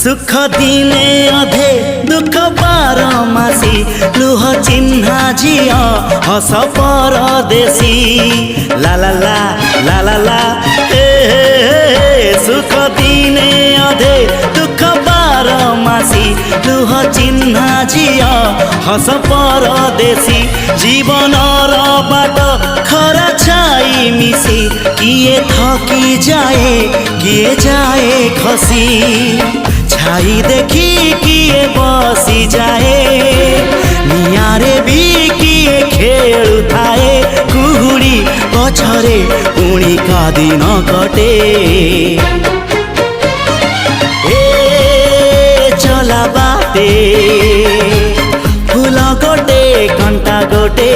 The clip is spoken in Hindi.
सुख दिने अधे दुख बारमासी लुह चिन्हा झिया हस परदेशी ला ला ला ला ला ला हे सुख दिने अधे दुख बारमासी लुह चिन्हा झिया हस परदेशी जीवन बाट खरा छाई मिसी किए थकी जाए किए जाए खसी छाई देखी किए बसी जाए नियारे भी किए खेलु थाए कुहुड़ी पछरे पुणी का दिन कटे ए चला बाटे फूल गोटे कंटा गोटे